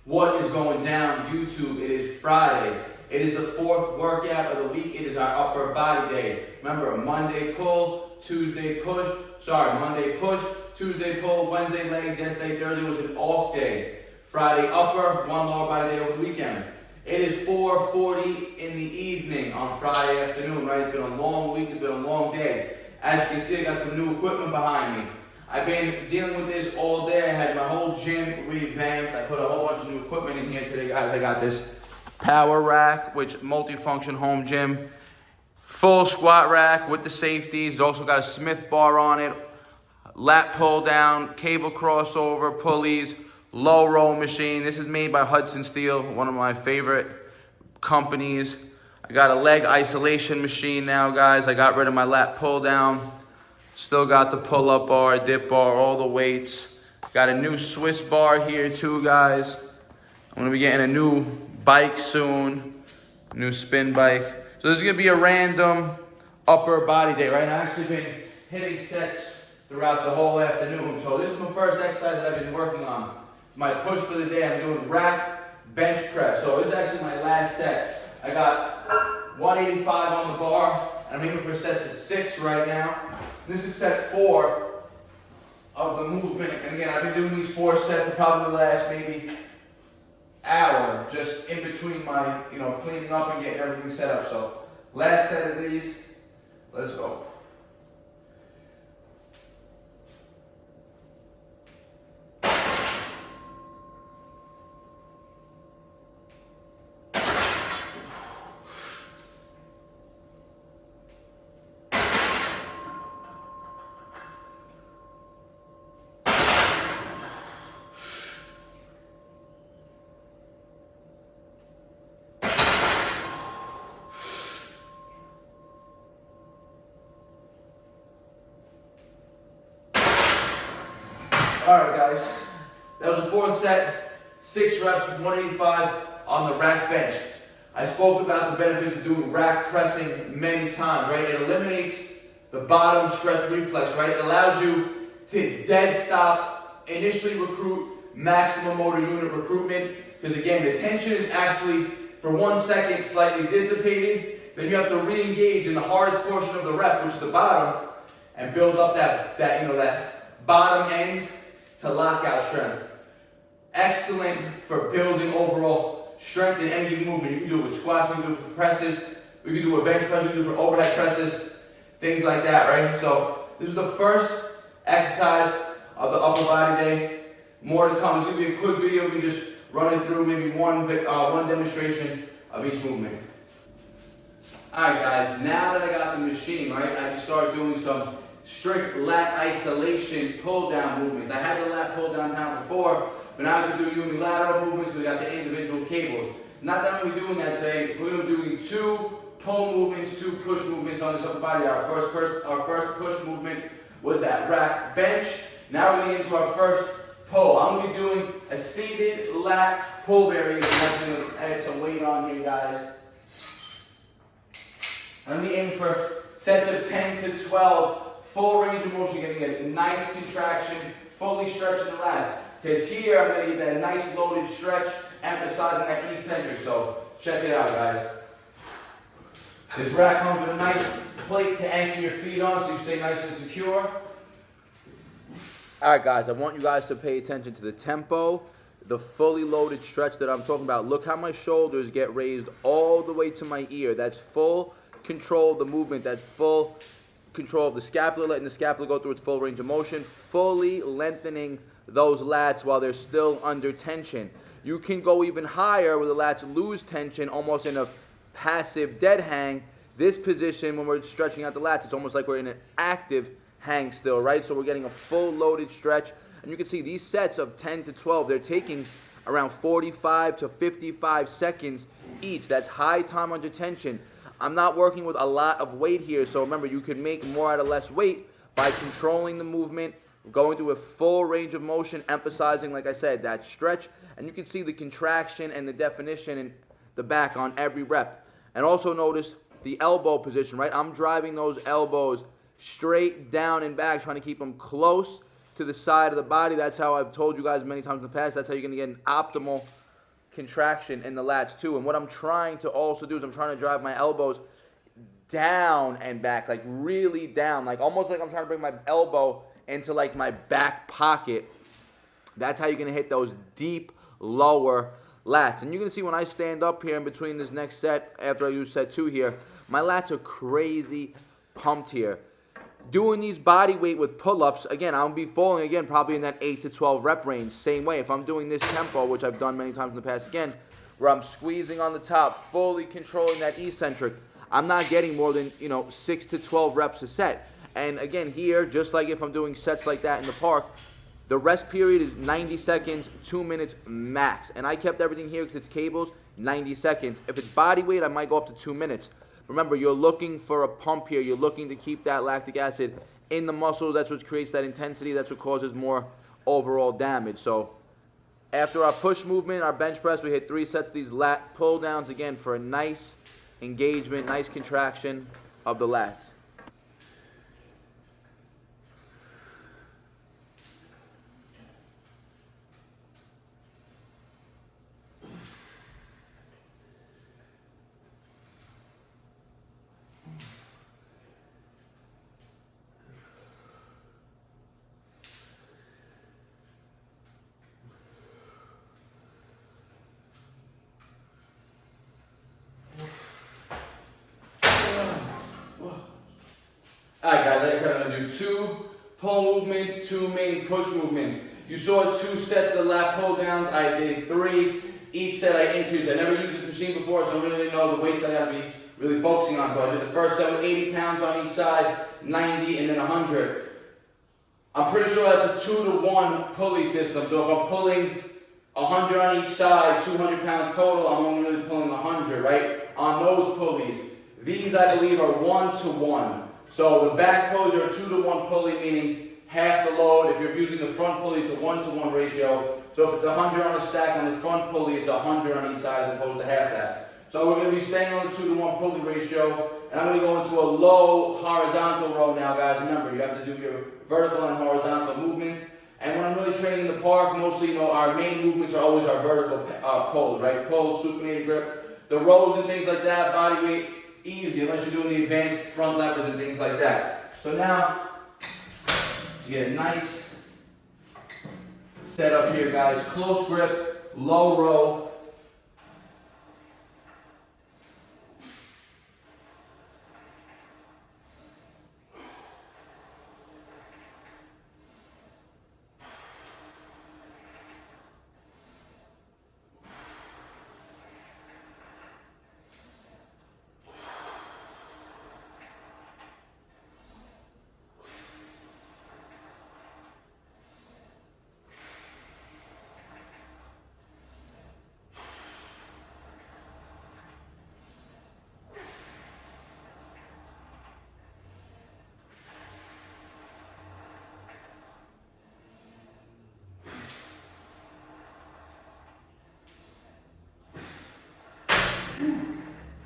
What is going down, YouTube? It is Friday. It is the fourth workout of the week. It is our upper body day. Remember, Monday pull, Tuesday push. Monday push, Tuesday pull, Wednesday legs. Yesterday, Thursday was an off day. Friday upper, one lower body day over the weekend. It is 4:40 in the evening on Friday afternoon, right? It's been a long week, it's been a long day. As you can see, I got some new equipment behind me. I've been dealing with this all day. I had my whole gym revamped. I put a whole bunch of new equipment in here today, guys. I got this power rack, which multifunction home gym. Full squat rack with the safeties. It's also got a Smith bar on it. Lat pull down, cable crossover, pulleys, low roll machine. This is made by Hudson Steel, one of my favorite companies. I got a leg isolation machine now, guys. I got rid of my lat pull down. Still got the pull-up bar, dip bar, all the weights. Got a new Swiss bar here too, guys. I'm gonna be getting a new bike soon, new spin bike. So this is gonna be a random upper body day, right? I've actually been hitting sets throughout the whole afternoon. So this is my first exercise that I've been working on. My push for the day, I'm doing rack bench press. So this is actually my last set. I got 185 on the bar, and I'm aiming for sets of 6 right now. This is set 4 of the movement. And again, I've been doing these 4 sets for probably the last maybe hour, just in between my, cleaning up and getting everything set up. So last set of these, let's go. Alright guys, that was the 4th set, 6 reps, 185 on the rack bench. I spoke about the benefits of doing rack pressing many times, right? It eliminates the bottom stretch reflex, right? It allows you to dead stop, initially recruit maximum motor unit recruitment, because again, the tension is actually, for 1 second, slightly dissipated. Then you have to re-engage in the hardest portion of the rep, which is the bottom, and build up that bottom end to lockout strength. Excellent for building overall strength in any given movement. You can do it with squats, you can do it with presses, you can do it with bench press, you can do it for overhead presses, things like that, right? So this is the first exercise of the upper body day. More to come. It's gonna be a quick video. We just running through maybe one demonstration of each movement. Alright guys, now that I got the machine, right, I can start doing some strict lat isolation pull down movements. I had the lat pull down before, but now I can do unilateral movements. We got the individual cables. Not that we're doing that today. We're going to be doing 2 pull movements, 2 push movements on this upper body. Our first push movement was that rack bench. Now we're going to get into our first pull. I'm going to be doing a seated lat pull variation. I'm going to add some weight on here, guys. I'm going to be aiming for sets of 10 to 12. Full range of motion, getting a nice contraction, fully stretching the lats. Because here I'm going to get that nice loaded stretch, emphasizing that eccentric. So check it out, guys. This rack comes with a nice plate to anchor your feet on so you stay nice and secure. Alright guys, I want you guys to pay attention to the tempo, the fully loaded stretch that I'm talking about. Look how my shoulders get raised all the way to my ear. That's full control of the movement. That's full control of the scapula, letting the scapula go through its full range of motion, fully lengthening those lats while they're still under tension. You can go even higher where the lats lose tension, almost in a passive dead hang. This position, when we're stretching out the lats, it's almost like we're in an active hang still, right? So we're getting a full loaded stretch. And you can see these sets of 10 to 12, they're taking around 45 to 55 seconds each. That's high time under tension. I'm not working with a lot of weight here, so remember, you can make more out of less weight by controlling the movement, going through a full range of motion, emphasizing, like I said, that stretch, and you can see the contraction and the definition in the back on every rep. And also notice the elbow position, right? I'm driving those elbows straight down and back, trying to keep them close to the side of the body. That's how I've told you guys many times in the past. That's how you're going to get an optimal contraction in the lats too. And what I'm trying to also do is I'm trying to drive my elbows down and back, like really down, like almost like I'm trying to bring my elbow into like my back pocket. That's how you're gonna hit those deep lower lats. And you're gonna see when I stand up here in between this next set, after I use set 2 here, my lats are crazy pumped here. Doing these body weight with pull-ups, again, I'll be falling again probably in that 8 to 12 rep range. Same way, if I'm doing this tempo, which I've done many times in the past again, where I'm squeezing on the top, fully controlling that eccentric, I'm not getting more than, 6 to 12 reps a set. And again, here, just like if I'm doing sets like that in the park, the rest period is 90 seconds, 2 minutes max. And I kept everything here because it's cables, 90 seconds. If it's body weight, I might go up to 2 minutes. Remember, you're looking for a pump here. You're looking to keep that lactic acid in the muscle. That's what creates that intensity. That's what causes more overall damage. So after our push movement, our bench press, we hit 3 sets of these lat pull downs again for a nice engagement, nice contraction of the lats. Alright guys, like I said, I'm going to do 2 pull movements, 2 main push movements. You saw 2 sets of the lat pull downs. I did 3. Each set I increased. I never used this machine before, so I really didn't know the weights I got to be really focusing on. So I did the first set with 80 pounds on each side, 90, and then 100. I'm pretty sure that's a 2-to-1 pulley system. So if I'm pulling 100 on each side, 200 pounds total, I'm only really pulling 100, right? On those pulleys. These, I believe, are 1-to-1. So the back pulleys are a 2-to-1 pulley, meaning half the load. If you're using the front pulley, it's a 1-to-1 ratio. So if it's 100 on a stack on the front pulley, it's 100 on each side as opposed to half that. So we're going to be staying on the 2-to-1 pulley ratio. And I'm going to go into a low horizontal row now, guys. Remember, you have to do your vertical and horizontal movements. And when I'm really training in the park, mostly, our main movements are always our vertical pulls, right? Pulls, supinated grip. The rows and things like that, body weight, easy, unless you're doing the advanced front levers and things like that. So now, you get a nice setup here, guys. Close grip, low row.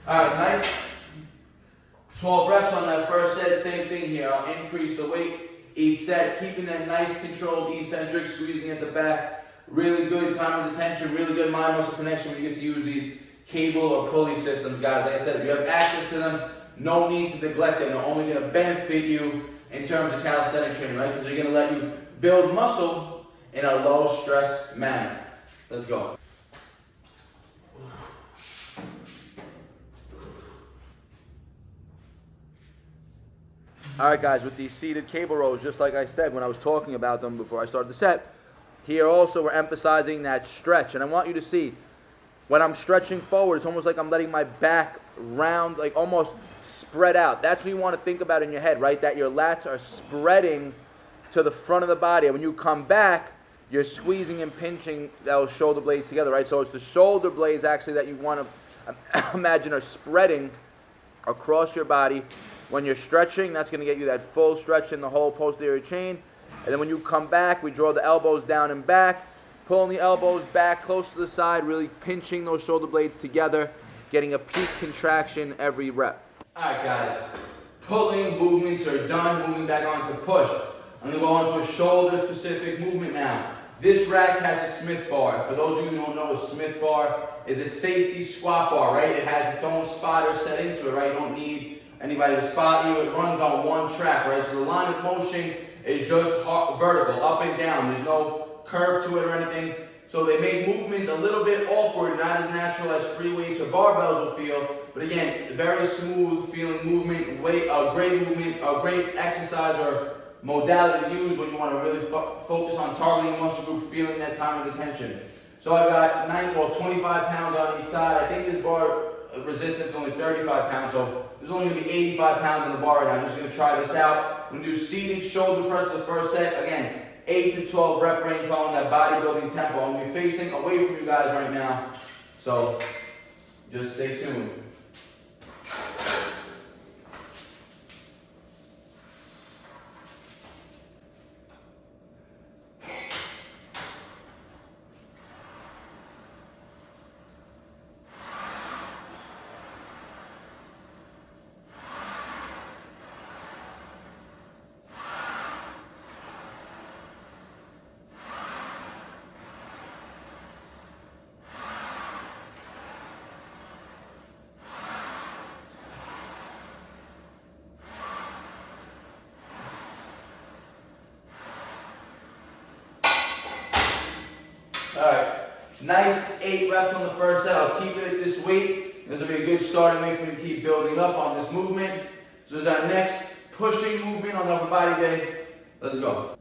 Alright, nice 12 reps on that first set. Same thing here. I'll increase the weight each set, keeping that nice controlled eccentric, squeezing at the back. Really good time of detention, really good mind-muscle connection when you get to use these cable or pulley systems, guys. Like I said, if you have access to them, no need to neglect them. They're only going to benefit you in terms of calisthenics training, right? Because they're going to let you build muscle in a low-stress manner. Let's go. Alright guys, with these seated cable rows, just like I said when I was talking about them before I started the set, here also we're emphasizing that stretch. And I want you to see, when I'm stretching forward, it's almost like I'm letting my back round, like almost spread out. That's what you want to think about in your head, right? That your lats are spreading to the front of the body. And when you come back, you're squeezing and pinching those shoulder blades together, right? So it's the shoulder blades actually that you want to imagine are spreading across your body. When you're stretching, that's going to get you that full stretch in the whole posterior chain. And then when you come back, we draw the elbows down and back, pulling the elbows back close to the side, really pinching those shoulder blades together, getting a peak contraction every rep. Alright guys, pulling movements are done, moving back on to push. I'm going to go on to a shoulder specific movement now. This rack has a Smith bar. For those of you who don't know, a Smith bar is a safety squat bar, right? It has its own spotter set into it, right? You don't need anybody to spot you. It runs on one track, right? So the line of motion is just vertical, up and down. There's no curve to it or anything. So they make movements a little bit awkward, not as natural as free weights or barbells will feel. But again, very smooth feeling movement, a great exercise or modality to use when you want to really focus on targeting muscle group, feeling that time and attention. So I got 25 pounds on each side. I think this bar resistance is only 35 pounds, so there's only going to be 85 pounds in the bar right now. I'm just going to try this out. I'm going to do seated shoulder press for the first set. Again, 8 to 12 rep range following that bodybuilding tempo. I'm going to be facing away from you guys right now, so just stay tuned. Alright, nice 8 reps on the first set. I'll keep it at this weight. This will be a good starting weight for me to keep building up on this movement. So this is our next pushing movement on the upper body day. Let's go.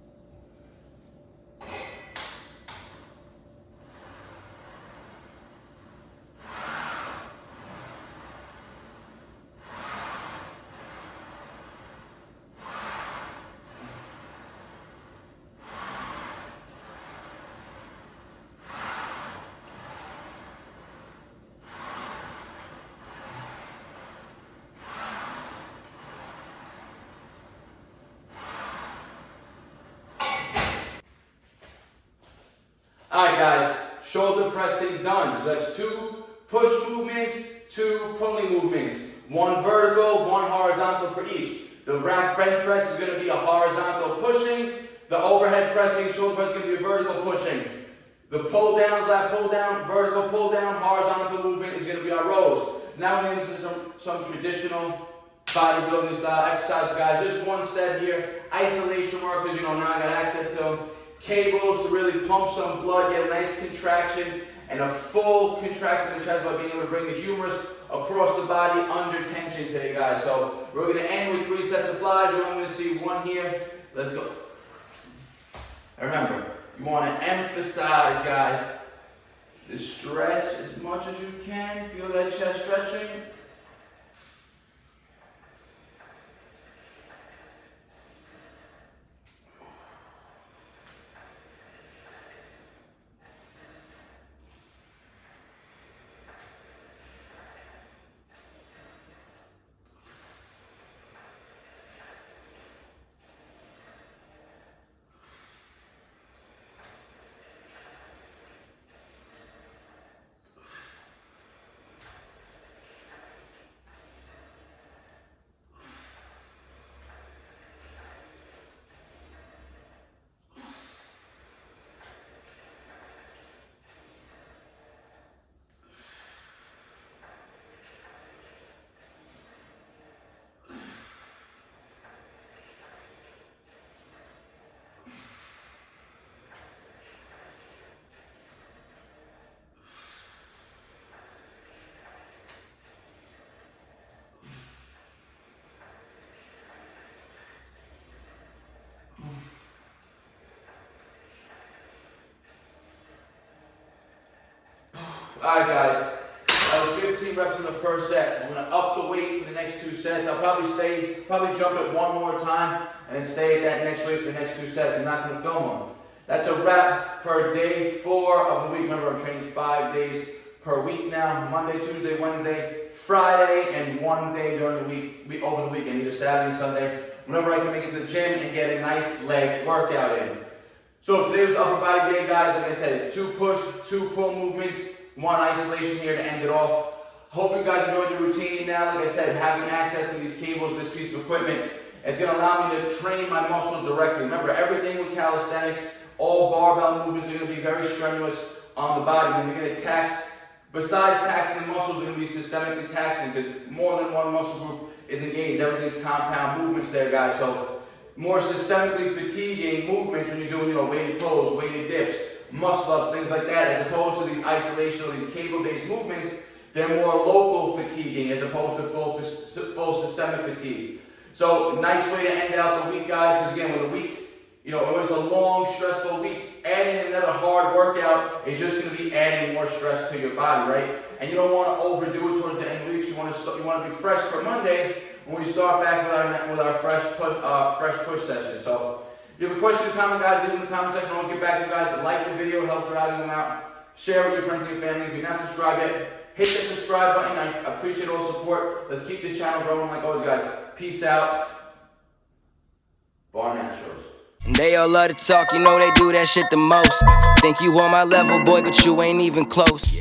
Alright guys, shoulder pressing done. So that's 2 push movements, 2 pulling movements. 1 vertical, 1 horizontal for each. The rack bench press is going to be a horizontal pushing. The overhead pressing, shoulder press is going to be a vertical pushing. The pull downs, lat pull down, vertical pull down, horizontal movement is going to be our rows. Now we're going to do some traditional bodybuilding style exercise, guys. Just 1 set here. Isolation work, because now I got access to cables to really pump some blood, get a nice contraction and a full contraction of the chest by being able to bring the humerus across the body under tension today, guys. So we're going to end with 3 sets of flies. You're only going to see 1 here. Let's go. And remember, you want to emphasize, guys, the stretch as much as you can. Feel that chest stretching. Alright guys, that was 15 reps in the first set. I'm going to up the weight for the next 2 sets. I'll probably jump it 1 more time and then stay at that next weight for the next 2 sets. I'm not going to film them. That's a wrap for day 4 of the week. Remember, I'm training 5 days per week now. Monday, Tuesday, Wednesday, Friday, and 1 day during the week, over the weekend, either Saturday and Sunday. Whenever I can make it to the gym and get a nice leg workout in. So today was upper body day, guys. Like I said, 2 push, 2 pull movements. 1 isolation here to end it off. Hope you guys enjoyed the routine. Now, like I said, having access to these cables, this piece of equipment, it's going to allow me to train my muscles directly. Remember, everything with calisthenics, all barbell movements are going to be very strenuous on the body, and they're going to tax, besides taxing the muscles, they're going to be systemically taxing, because more than one muscle group is engaged. Everything's compound movements there, guys. So more systemically fatiguing movements when you're doing, weighted pulls, weighted dips, muscle ups, things like that, as opposed to these isolational, these cable-based movements. They're more local fatiguing as opposed to full systemic fatigue. So nice way to end out the week, guys, because again, with a week, when it's a long, stressful week, adding another hard workout is just going to be adding more stress to your body, right? And you don't want to overdo it towards the end of the week. You want to be fresh for Monday when we start back with our fresh push session. So if you have a question or comment, guys, leave it in the comment section. I'll get back to you guys. Like the video, helps your eyes out. Share with your friends and your family. If you're not subscribed yet, hit the subscribe button. I appreciate all the support. Let's keep this channel growing like always, guys. Peace out. Barnaturals. They all love to talk, they do that shit the most. Think you on my level, boy, but you ain't even close.